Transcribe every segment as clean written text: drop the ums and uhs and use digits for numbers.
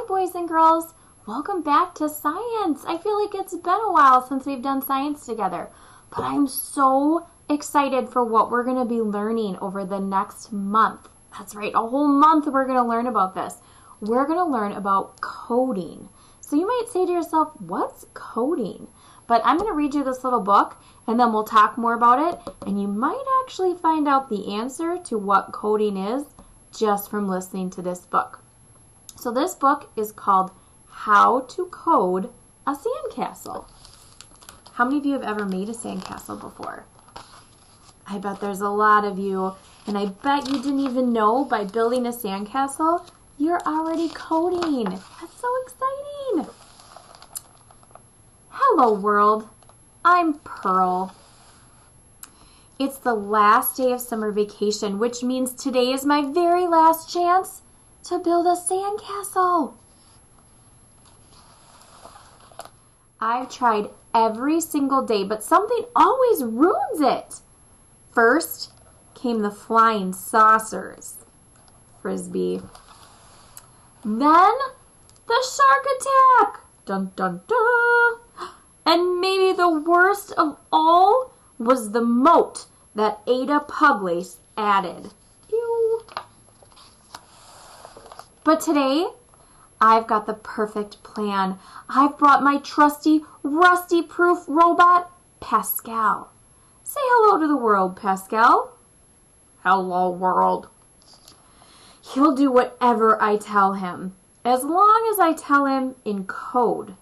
boys and girls. Welcome back to science. I feel like it's been a while since we've done science together, but I'm so excited for what we're going to be learning over the next month. That's right, a whole month we're going to learn about this. We're going to learn about coding. So you might say to yourself, what's coding? But I'm going to read you this little book, and then we'll talk more about it, and you might actually find out the answer to what coding is just from listening to this book. So this book is called How to Code a Sandcastle. How many of you have ever made a sandcastle before? I bet there's a lot of you, and I bet you didn't even know by building a sandcastle, you're already coding. That's so exciting. Hello world, I'm Pearl. It's the last day of summer vacation, which means today is my very last chance to build a sandcastle. I've tried every single day, but something always ruins it. First came the flying saucers, Frisbee. Then the shark attack, dun dun dun. And maybe the worst of all was the moat that Ada Puglace added. Ew. But today, I've got the perfect plan. I've brought my trusty, rusty-proof robot, Pascal. Say hello to the world, Pascal. Hello, world. He'll do whatever I tell him, as long as I tell him in code.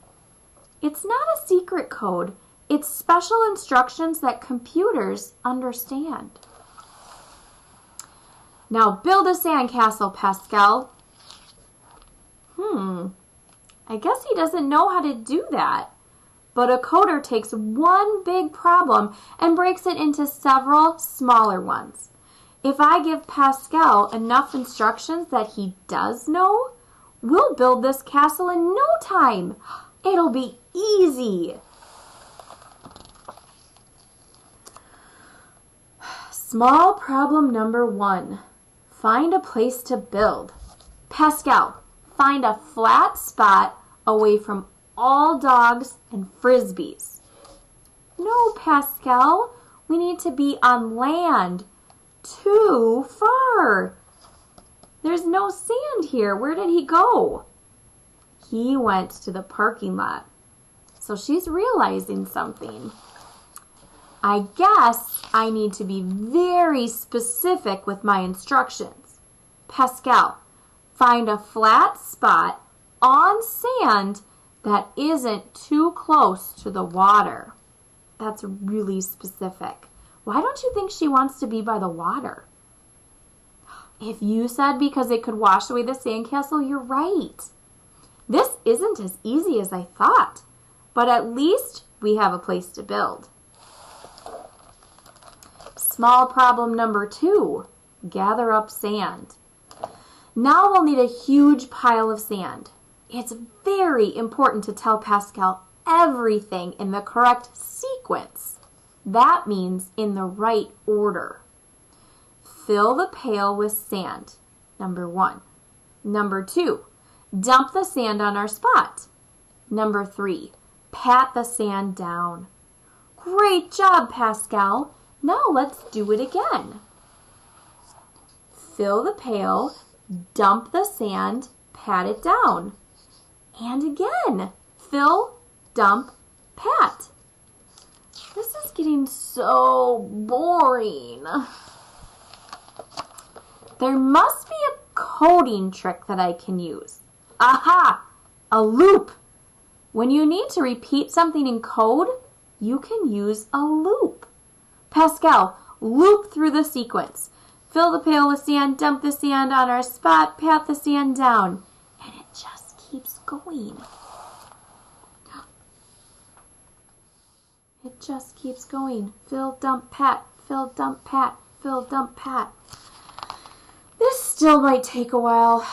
It's not a secret code. It's special instructions that computers understand. Now build a sandcastle, Pascal. I guess he doesn't know how to do that. But a coder takes one big problem and breaks it into several smaller ones. If I give Pascal enough instructions that he does know, we'll build this castle in no time. It'll be easy. Small problem number 1. Find a place to build. Pascal, find a flat spot away from all dogs and frisbees. No, Pascal, we need to be on land. Too far. There's no sand here. Where did he go? He went to the parking lot. So she's realizing something. I guess I need to be very specific with my instructions. Pascal, find a flat spot on sand that isn't too close to the water. That's really specific. Why don't you think she wants to be by the water? If you said because it could wash away the sandcastle, you're right. This isn't as easy as I thought, but at least we have a place to build. Small problem number 2, gather up sand. Now we'll need a huge pile of sand. It's very important to tell Pascal everything in the correct sequence. That means in the right order. Fill the pail with sand, number 1. Number 2, dump the sand on our spot. Number 3, pat the sand down. Great job, Pascal. Now let's do it again. Fill the pail, dump the sand, pat it down. And again, fill, dump, pat. This is getting so boring. There must be a coding trick that I can use. Aha! A loop. When you need to repeat something in code, you can use a loop. Pascal, loop through the sequence. Fill the pail with sand, dump the sand on our spot, pat the sand down. And it just keeps going. It just keeps going. Fill, dump, pat, fill, dump, pat, fill, dump, pat. This still might take a while.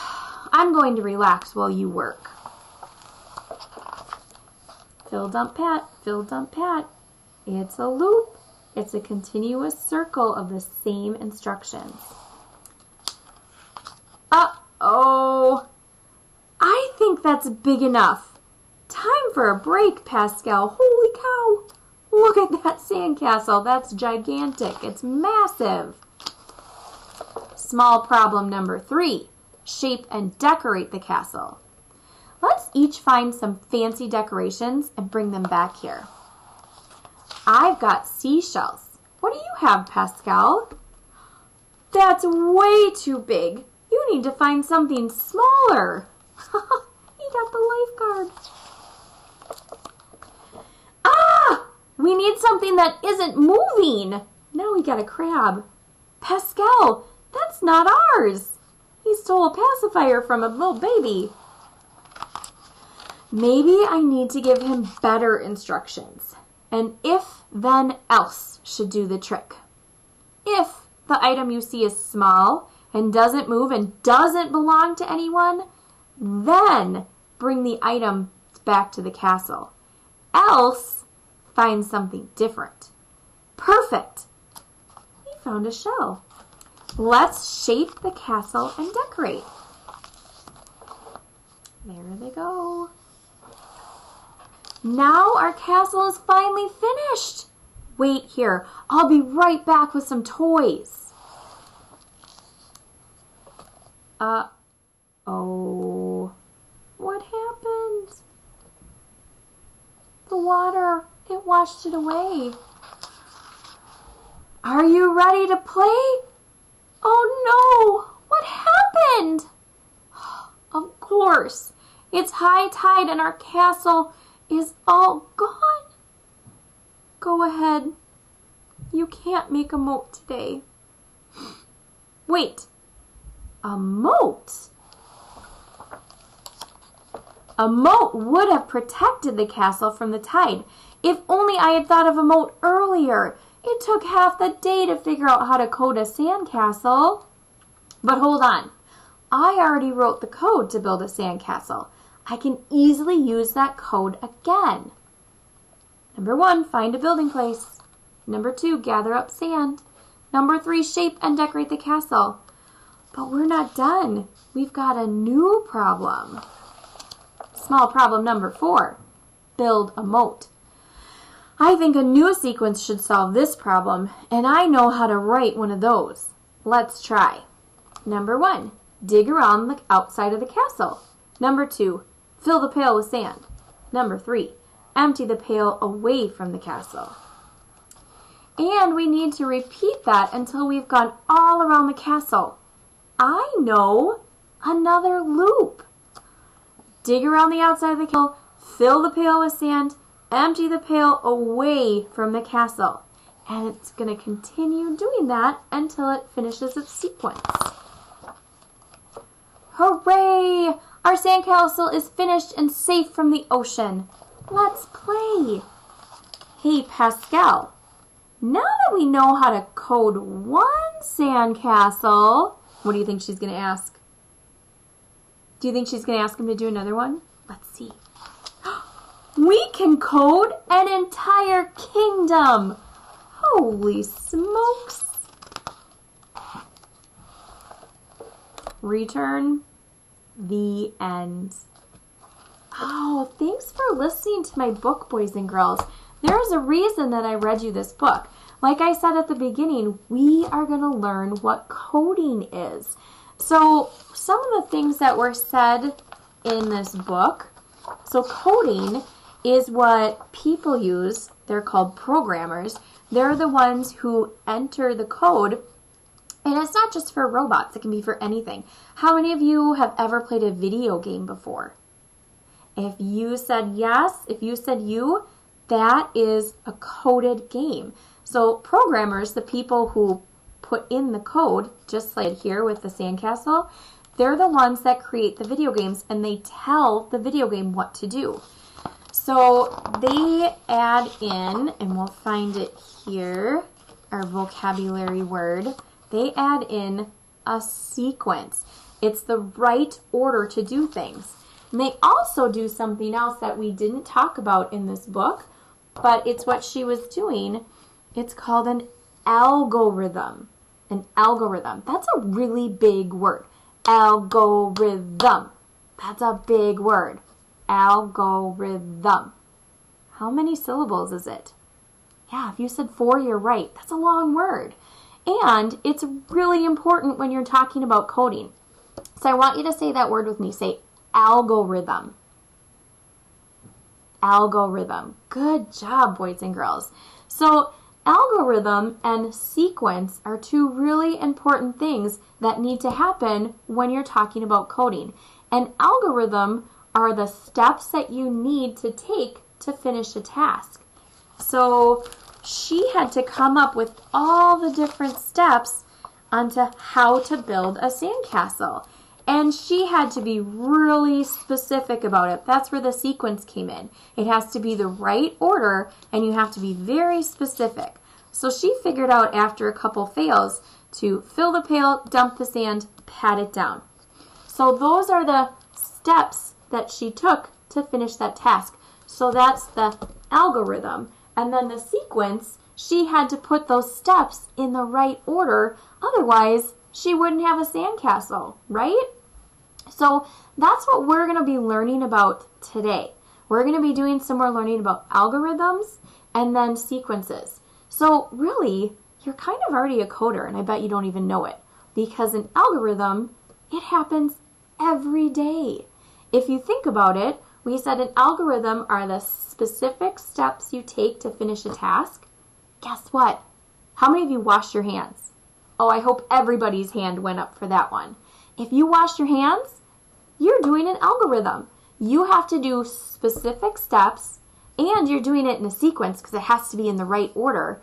I'm going to relax while you work. Fill, dump, pat, fill, dump, pat. It's a loop. It's a continuous circle of the same instructions. Uh-oh. I think that's big enough. Time for a break, Pascal. Holy cow. Look at that sandcastle. That's gigantic. It's massive. Small problem number 3. Shape and decorate the castle. Let's each find some fancy decorations and bring them back here. I've got seashells. What do you have, Pascal? That's way too big. You need to find something smaller. He got the lifeguard. Ah! We need something that isn't moving. Now we got a crab. Pascal, that's not ours. He stole a pacifier from a little baby. Maybe I need to give him better instructions. And if, then else should do the trick. If the item you see is small and doesn't move and doesn't belong to anyone, then bring the item back to the castle. Else, find something different. Perfect. We found a shell. Let's shape the castle and decorate. There they go. Now our castle is finally finished. Wait here. I'll be right back with some toys. Oh, what happened? The water, it washed it away. Are you ready to play? Oh no, what happened? Of course, it's high tide and our castle is all gone. Go ahead. You can't make a moat today. Wait, a moat? A moat would have protected the castle from the tide. If only I had thought of a moat earlier. It took half the day to figure out how to code a sandcastle. But hold on. I already wrote the code to build a sandcastle. I can easily use that code again. Number 1, find a building place. Number 2, gather up sand. Number 3, shape and decorate the castle. But we're not done. We've got a new problem. Small problem number 4, build a moat. I think a new sequence should solve this problem, and I know how to write one of those. Let's try. Number 1, dig around the outside of the castle. Number 2, fill the pail with sand. Number 3, empty the pail away from the castle. And we need to repeat that until we've gone all around the castle. I know another loop. Dig around the outside of the castle, fill the pail with sand, empty the pail away from the castle. And it's going to continue doing that until it finishes its sequence. Hooray! Our sandcastle is finished and safe from the ocean. Let's play. Hey, Pascal. Now that we know how to code one sandcastle, what do you think she's going to ask? Do you think she's going to ask him to do another one? Let's see. We can code an entire kingdom. Holy smokes. Return. The end. Oh, thanks for listening to my book, boys and girls. There's a reason that I read you this book. Like I said at the beginning, we are going to learn what coding is. So some of the things that were said in this book, so coding is what people use. They're called programmers. They're the ones who enter the code. And it's not just for robots. It can be for anything. How many of you have ever played a video game before? If you said yes, if you said you, that is a coded game. So programmers, the people who put in the code, just like here with the sandcastle, they're the ones that create the video games and they tell the video game what to do. So they add in, and we'll find it here, our vocabulary word, they add in a sequence. It's the right order to do things. And they also do something else that we didn't talk about in this book, but it's what she was doing. It's called an algorithm. An algorithm. That's a really big word. Algorithm. That's a big word. Algorithm. How many syllables is it? Yeah, if you said 4, you're right. That's a long word. And it's really important when you're talking about coding. So I want you to say that word with me. Say algorithm. Algorithm. Good job, boys and girls. So algorithm and sequence are two really important things that need to happen when you're talking about coding. And algorithm are the steps that you need to take to finish a task. So she had to come up with all the different steps onto how to build a sandcastle. And she had to be really specific about it. That's where the sequence came in. It has to be the right order, and you have to be very specific. So she figured out after a couple fails to fill the pail, dump the sand, pat it down. So those are the steps that she took to finish that task. So that's the algorithm. And then the sequence, she had to put those steps in the right order. Otherwise, she wouldn't have a sandcastle, right? So that's what we're going to be learning about today. We're going to be doing some more learning about algorithms and then sequences. So really, you're kind of already a coder, and I bet you don't even know it. Because an algorithm, it happens every day. If you think about it, we said an algorithm are the specific steps you take to finish a task. Guess what? How many of you wash your hands? Oh, I hope everybody's hand went up for that one. If you wash your hands, you're doing an algorithm. You have to do specific steps, and you're doing it in a sequence because it has to be in the right order.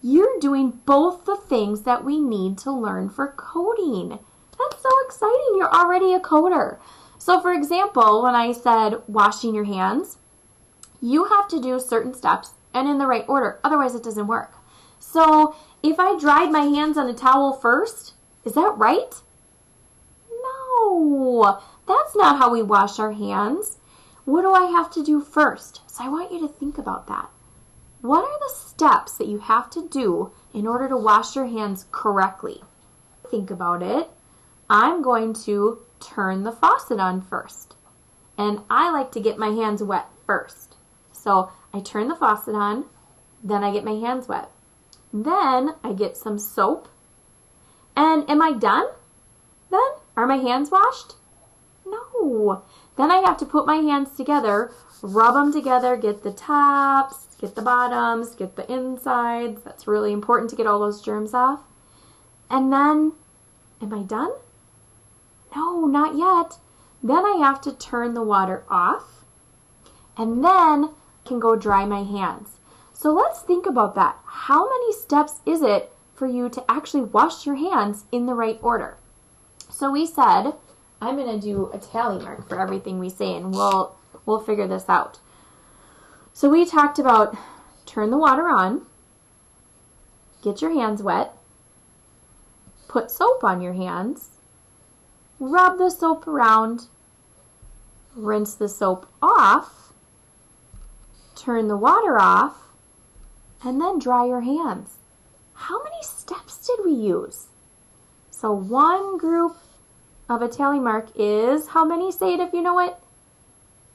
You're doing both the things that we need to learn for coding. That's so exciting. You're already a coder. So for example, when I said washing your hands, you have to do certain steps and in the right order. Otherwise, it doesn't work. So if I dried my hands on a towel first, is that right? No, that's not how we wash our hands. What do I have to do first? So I want you to think about that. What are the steps that you have to do in order to wash your hands correctly? Think about it. I'm going to turn the faucet on first. And I like to get my hands wet first. So I turn the faucet on, then I get my hands wet. Then I get some soap. And am I done? Then? Are my hands washed? No. Then I have to put my hands together, rub them together, get the tops, get the bottoms, get the insides. That's really important to get all those germs off. And then, am I done? No, not yet. Then I have to turn the water off, and then can go dry my hands. So let's think about that. How many steps is it for you to actually wash your hands in the right order? So we said, I'm going to do a tally mark for everything we say, and we'll figure this out. So we talked about turn the water on, get your hands wet, put soap on your hands, rub the soap around, rinse the soap off, turn the water off, and then dry your hands. How many steps did we use? So one group of a tally mark is, how many? Say it if you know it.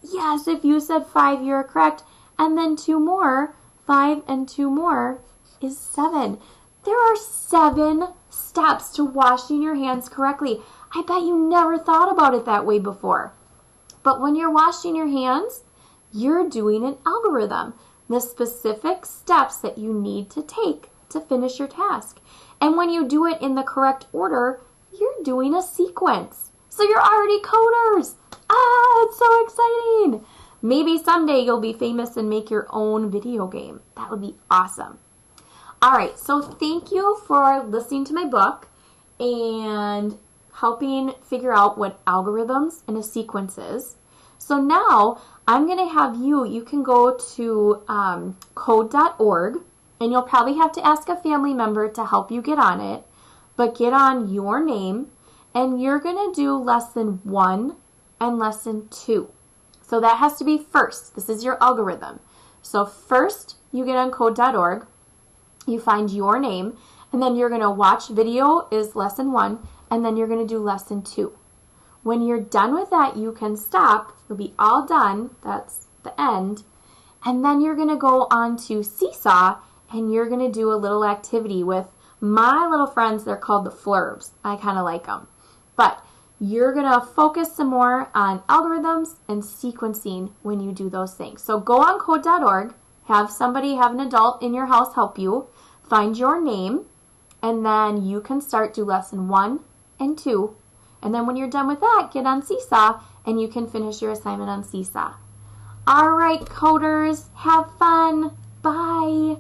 Yes, if you said 5, you're correct. And then 2 more, 5 and 2 more is 7. There are 7 steps to washing your hands correctly. I bet you never thought about it that way before. But when you're washing your hands, you're doing an algorithm, the specific steps that you need to take to finish your task. And when you do it in the correct order, you're doing a sequence. So you're already coders. It's so exciting. Maybe someday you'll be famous and make your own video game. That would be awesome. All right, so thank you for listening to my book and helping figure out what algorithms and a sequence is. So now I'm going to have you can go to code.org, and you'll probably have to ask a family member to help you get on it, but get on your name, and you're going to do lesson 1 and lesson 2. So that has to be first. This is your algorithm. So first you get on code.org, you find your name, and then you're going to watch video is lesson 1, and then you're going to do lesson 2. When you're done with that, you can stop. You'll be all done. That's the end. And then you're going to go on to Seesaw, and you're going to do a little activity with my little friends. They're called the Flurbs. I kind of like them. But you're going to focus some more on algorithms and sequencing when you do those things. So go on code.org, have an adult in your house help you, find your name, and then you can do lesson 1 and 2. And then when you're done with that, get on Seesaw, and you can finish your assignment on Seesaw. All right, coders, have fun. Bye.